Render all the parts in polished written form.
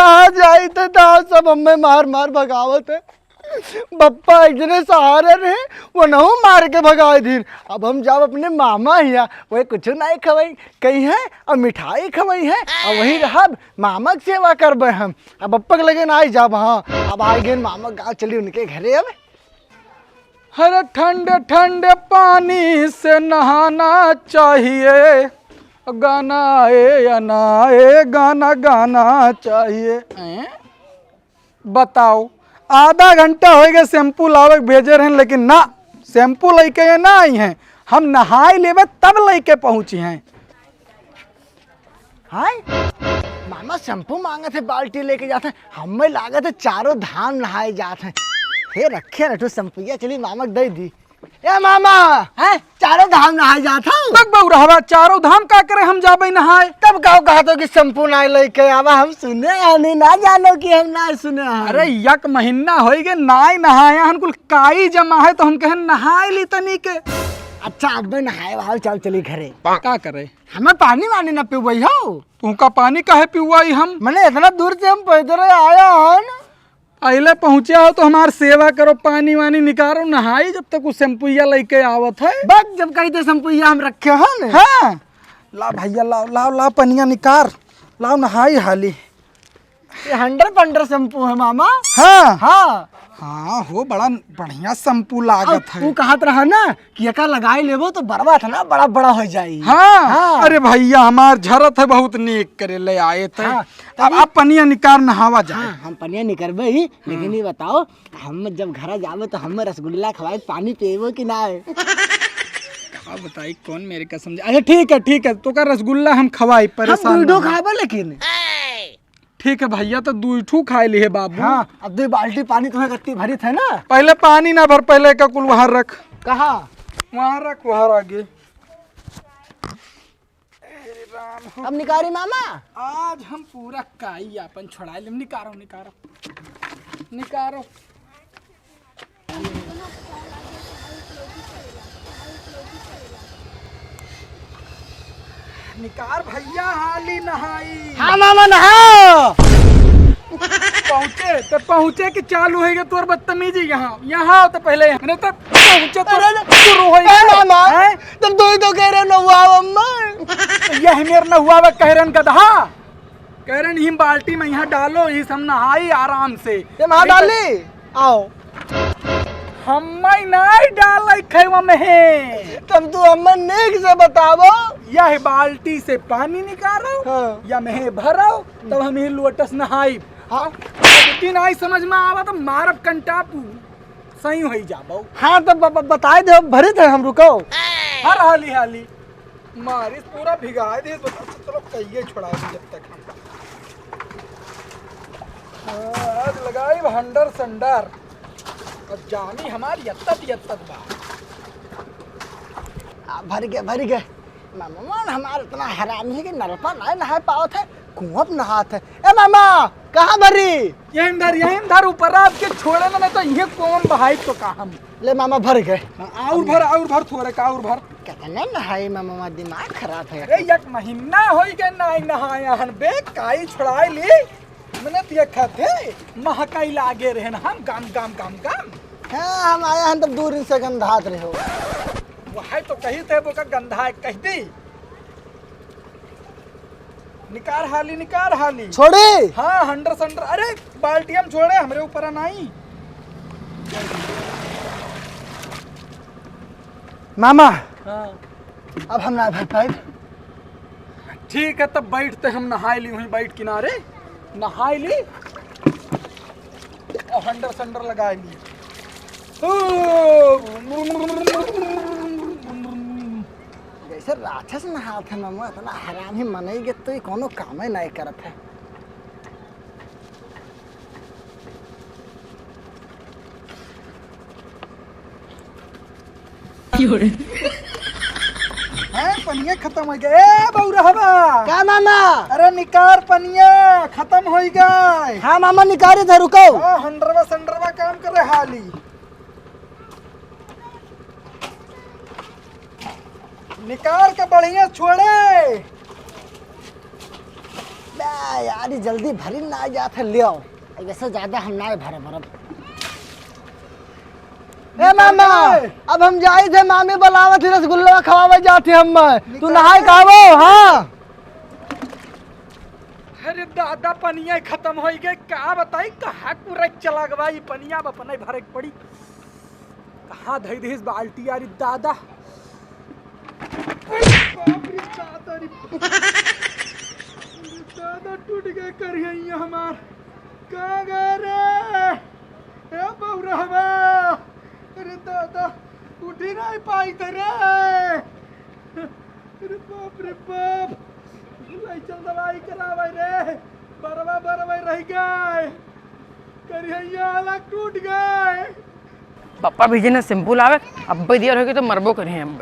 जहाँ जाई थे तहाँ सब हमें मार मार भगावत है। बप्पा इतने सहारे रहे वो न मार के भगाए दिन। अब हम जाओ अपने मामा हिया वही कुछ नहीं खवाई कही है और मिठाई खवाई है और वही रहा मामा की सेवा करबे हम। अब बप्पा के लगे ना जाब। हाँ अब आ गए मामा गाँव चली उनके घरे। अब हर ठंडे ठंडे पानी से नहाना चाहिए, गाना आए या ना आए गाना गाना चाहिए। बताओ आधा घंटा हो गया शैम्पू लावे भेजे रहे लेकिन ना शैम्पू लेके ना आई हैं। हम नहाई लेवे तब लेके पहुंची हैं। हाय मामा शैम्पू मांगे थे बाल्टी लेके जाते हमें लागत है चारों धाम नहाए जाते हैं। हे रखे न तो शैम्पूया चली मामा दे दी। ए मामा है चारों धाम नहाए जाता हूँ। तक बहु चारों धाम का करे हम जाबे नहाए। तब कहो कहा तो कि शैम्पू ना लेके आवा हम सुने नहीं ना जानो कि हम ना सुने। अरे यक महीना हो गए नाई नहाया हन कुल काई जमा है तो हम कहे नहाए ली तनी के। अच्छा अब नहाए वाल चल चली घरे का करे हमें पानी वानी ना पीवई हो। तू का पानी काहे पीवाई हम मैंने इतना दूर से हम पैदल आया हन। पहले पहुंचे हो तो हमार सेवा करो पानी वानी निकालो नहाई जब तक शैम्पूया लेके आवत है। बस जब कही थे शैम्पूया हम रखे हन। हाँ ला भैया लाओ लाओ लाओ पनिया निकार लाओ नहाई हाली। ये 100 शैम्पू है मामा। हाँ हाँ हाँ हो बड़ा बढ़िया शैम्पू लागत है। तू कहत रहा ना कि एका लगाई लेबो तो बरवा था ना बड़ा बड़ा हो जाई। हाँ, हाँ। अरे भैया हमार झरत है बहुत नीक करे ले आए थे। हाँ, अब पनिया निकार नहावा जाए। हाँ, हम पनिया निकलबे ही लेकिन ये बताओ हम जब घर जाबे तो हम रसगुल्ला खवाए पानी पिएबो कि ना। क्या बताई कौन मेरे का समझे। अच्छा ठीक है तो का रसगुल्ला हम खवाई परेशान हम दूधो खाबो लेकिन। ठीक है भैया तो दूठू खाए लिए बाबू। हाँ अब 2 बाल्टी पानी तुम्हें कत्ती भरी थे ना। पहले पानी ना भर पहले का कुल वहां रख। कहा वहां रख वहां आगे। अब निकारी मामा आज हम पूरा काई अपन छोड़ा ले। निकारो निकारो निकारो निकार भैया हाली नहाई। हाँ मामा नहाओ। पहुंचे कि चालू है तोर बदतमीजी। यहाँ तो पहले मैंने तो पहुंचे तो शुरू हो मामा तुम तो कह रहे न हुआ अम्मा। यह मेर न हुआ वे कह रहे गधा कह रहे हिम बाल्टी में यहाँ डालो ही सब नहाई आराम से। वहाँ डाली आओ हम नहीं डाल खेवा में। तब तू अम्मा नेक से बतावो। यह बाल्टी से पानी निकालो। हाँ। या मैं भरो तब हम ही लोटस नहाई। हाँ लेकिन आई समझ में आवा तो मारब कंटापू सही हो जाबो। हाँ तो बताए दे भरे थे हम रुको। हर हाली हाली मारिस पूरा भिगाए दे। चलो कहिए छोड़ा जब तक हम आज लगाई हंडर संडर और जानी हमारी यत्तत बा। भर गए मामा हमारा इतना हैरान है कि नलपा नहीं नहा पाओ थे कुआं पे नहाते। ए मामा कहाँ भरी। यहीं धर ऊपर आपके छोड़े ना तो ये कौन बहाई तो का हम ले मामा भर गए। और भर थोड़े का और भर कहने नहाई मामा दिमाग खराब है। अरे एक महीना हो गए नहीं नहाया हन बे काई छुड़ाई ली। मैंने देखा थे महकाई लागे रहे हम काम। हाँ हम आया हम तब दूर से गंधात रहे हो। वही तो कही थे वो का गंधा है कह दी। निकार हाली छोड़े। हाँ हंडर संडर। अरे बाल्टी हम छोड़े हमरे ऊपर नहीं। मामा हाँ अब हम ना भर पाए। ठीक है तब बैठते हम नहाई ली वहीं बैठ किनारे नहाई ली और हंडर संडर लगा ली। जैसे राक्षस नहाते मामा इतना हैरान ही मनेगे तो ये कोनो काम ही नहीं करत है। पनिया खत्म हो गए। ए बउरहबा क्या मामा। अरे निकार पनिया खत्म हो गए। हाँ मामा निकारे थे रुको। हंडरवा संडरवा काम करे हाली। निकाल के बढ़िया छोड़े। बे यार, ये जल्दी भरी ना जात है, ले आओ। वैसे ज्यादा हम ना भरे भरब। ए मामा, अब हम जाई थे, मामी बुलावत थी, रसगुल्ला खवावे जाते हम। तू नहाए खावो। हाँ अरे दादा पनिया खत्म हो गई, का बताई कहाँ पूरा चला गवा ये पनिया अपने भरे के पड़ी। कहाँ धई देस बाल्टी यार दादा। बाप रे दादा रे। दादा टूट गए करिया हमार। कहाँ गए रे? ए बौरहवा। अरे दादा उठी नहीं पाई रे। अरे बाप रे बाप। चल दवाई करावे रे। बरवा रह गए। करिया अलग टूट गए। पप्पा भेजे ना सिंपल आवे, अब दिया रहोगे तो मरबो करे हम।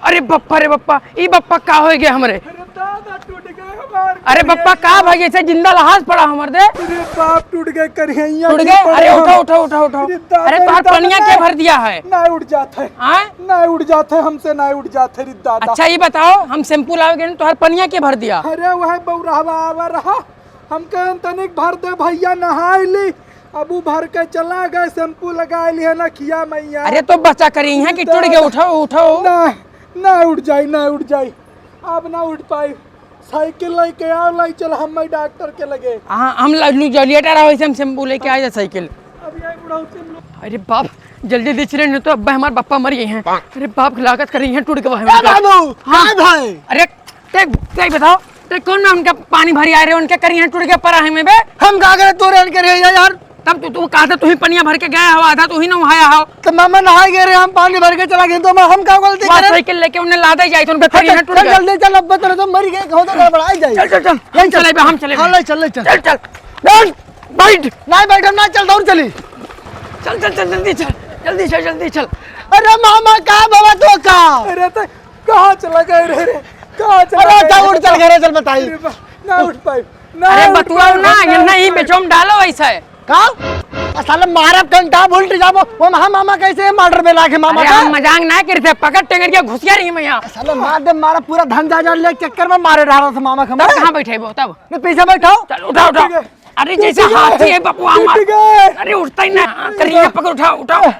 अरे बप्पा रे बप्पा, ई बप्पा का हो गया हमरे? अरे दादा टूट गए हमार। अरे बप्पा का भागे से जिंदा लहास पड़ा हमर दे। अरे बाप टूट गए करिया। टूट गए? अरे उठो उठो उठो उठो। अरे तोहर पनिया के भर दिया है? ना उठ जाते। हां ना उठ जाते, हमसे ना उठ जाते रे दादा। अच्छा ये बताओ, हम सिंपल आवे तोहर पनिया के भर दिया? अरे वह बौरहवा आवा रहा, हम कहन तनिक भर दे भैया, नहाई ली। अबू भर के चला गए, शैम्पू लगा ली है ना खिया मैया। अरे तो बच्चा करी है कि टूट गए। उठो उठो। ना उठ जाई, ना उठ जाई। अब ना उठ पाई। साइकिल लेके आओ, लाई चल हम डॉक्टर के लगे। हां हम लल्लू जलिएटा रहा वैसे हम शैम्पू लेके आ जा साइकिल। अब यही बुढ़ाउती हम लोग। अरे बाप जल्दी दिख रहे नहीं तो अब्बा हमारे पप्पा मर गए हैं। अरे बाप लागत कर रही है, टूट गए बाबू। हाँ भाई। अरे ते बताओ, ते कौन में उनका पानी भरी आ रहे हो, उनके करी हैं टूट के परा है में बे। हम का करे तोरे अन करे यार। तब तू कहा था, तू ही पनिया भर के गया हो, आधा तू ही ना वहाया हो। तो मामा नहाए गए रे, हम पानी भर के चला गए, तो हम का गलती करे? साइकिल लेके उन्हें लादा जाए तो उनके करी हैं टूट गए। जल्दी चल, अब तेरे तो मर गए, कहो तो गड़बड़ाई जाए। चल चल चल हम चले बे, हम चले। हां ले चल, ले चल। चल चल बैठ नहीं बैठ ना, चल दौड़ चली। चल चल चल जल्दी चल, जल्दी चल जल्दी चल। अरे मामा का बाबा तो का? अरे तो कहाँ चला गए रे? कहाँ चला अरे गए? चल उठ, चल घरे चल, बताई। ना उठ पाई। ना अरे उठ बतुआ पाई। ना, ये नहीं बेचोम डालो ऐसा है। का साला मारब कंटा उल्ट जाबो। वो मामा कैसे मर्डर में लाके मामा अरे का? हम मजाक ना करते, पकड़ टेकर के घुसिया रही मैं यहाँ। साला मार दे, मारा पूरा धन जा ले चक्कर में मारे रहा था मामा का। कहाँ बैठे वो तब? पीछे बैठो। चल उठा उठा। अरे जैसे हाथी है बपुआ हमार। अरे उठता ही ना, करिए पकड़, उठाओ उठाओ।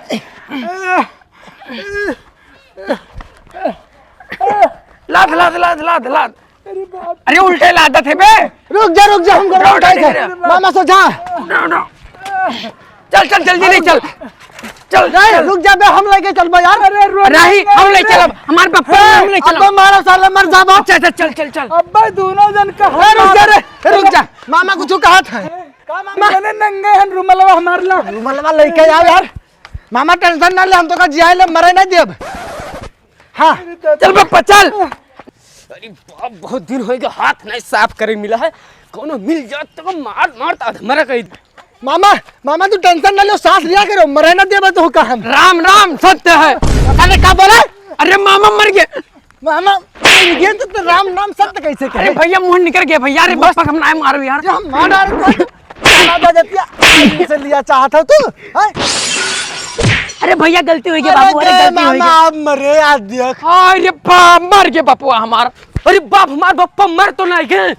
लाद लाद लाद लाद लाद। अरे उल्टे लादा थे बे। रुक जा हम उठाई थे मामा सो जा। चल चल जल्दी ले चल। चल नहीं रुक जा बे, हम लेके चल बे यार। अरे नहीं हम ले चल, हमारे पप्पा हम ले चल। अब मारा साला मर जाबो। अच्छा अच्छा चल चल चल। अब्बा दोनों जन कहाँ? रुक जा मामा कुछ कहा था। मैंने नंगे हन रुमलवा हमार ला। रुमलवा लेके आओ यार। मामा टेंशन ना ले, हम तो का जियाए ले, मरे नहीं देब। हाँ चल पप्पा चल। अरे बाप बहुत दिन हो गया, हाथ नहीं साफ करे मिला है। कोनो मिल जात तो मार मार मरा कही। मामा तू टेंशन ना ले, सांस लिया करो, मरे ना देब तो का हम। राम राम सत्य है। अरे का बोला? अरे मामा मर गए। मामा ये तो राम नाम सत्य कैसे अरे कहे? भैया मुंह निकल गया भैया। अरे बस हम ना मारो यार। हम मार डाल से लिया चाहता तू? अरे भैया गलती हो गई बाबू। अरे गलती हो मामा गई। मरे आज देख। अरे बाप मर गए बपुआ हमारा। अरे बाप हमार बप्पा मर तो नहीं गए।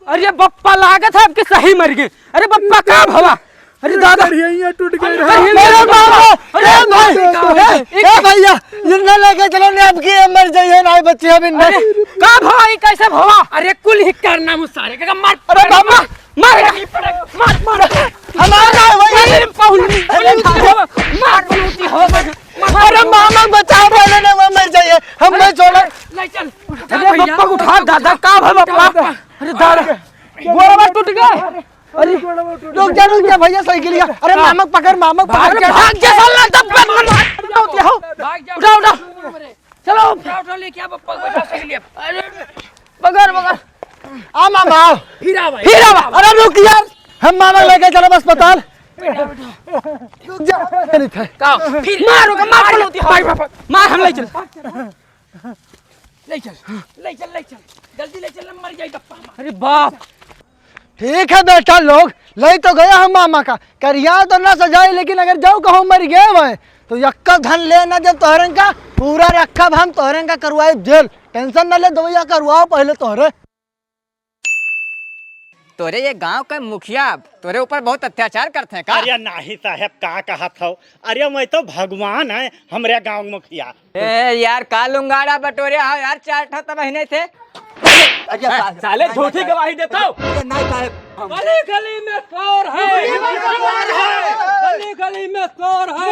अरे बप्पा लागत है आपके सही मर गए। अरे बप्पा का भवा। अरे दादा ये टूट गए। मेरे मामा। अरे भाई ए भैया जिंदा लेके चलो ने, अब की मर जाइए ना बच्चे अभी नहीं। का भवा ये कैसे भवा? अरे कुल ही करना मुसारे का मार। अरे बाबा मार मार मार हमारा वही। अरे पहुली मार पहुली हो। अरे मामा बचाओ, पहले ना वो मर जाइए, हम नहीं छोड़ा। ले चल। अरे बप्पा को उठा दादा का भवा बप्पा। अरे दादा गोरवा टूट गया। अरे रुक जा भैया साइकिल लिया। अरे मामा पकड़, मामा भाग पकड़। जा साला तब भाग जा। उठा उठा चलो उठा लेके आ बप्पा को बचा सके लिए। अरे बगर बगर आ मामा आओ। हीरा भाई। अरे रुक यार, हम मामा लेके चलो अस्पताल। रुक जा का फिर मारो का मार पड़ोती भाई बाप मार। हम ले चल ले चल ले चल ले चल जल्दी ले चल, मर जाए बप्पा। अरे बाप ठीक है बेटा, लोग ले तो गया हम मामा का, करिया तो ना सजाए, लेकिन अगर जाओ कहो मर गए वह तो यक्का धन लेना जब तोहरन का पूरा रखा हम तोहरन का करवाए जेल। टेंशन ना ले, दवाइया करवाओ पहले तोहरे। तोरे ये गांव का मुखिया तोरे ऊपर बहुत अत्याचार करते हैं का? अरे नहीं साहब का कहत हो। अरे मैं तो भगवान है हमरे गांव मुखिया। ए यार का लुंगाड़ा बटोरे हो यार, 4 ठो महीने थे। साले झूठी गवाही देता हो। गली गली में चोर है, गली गली में चोर है।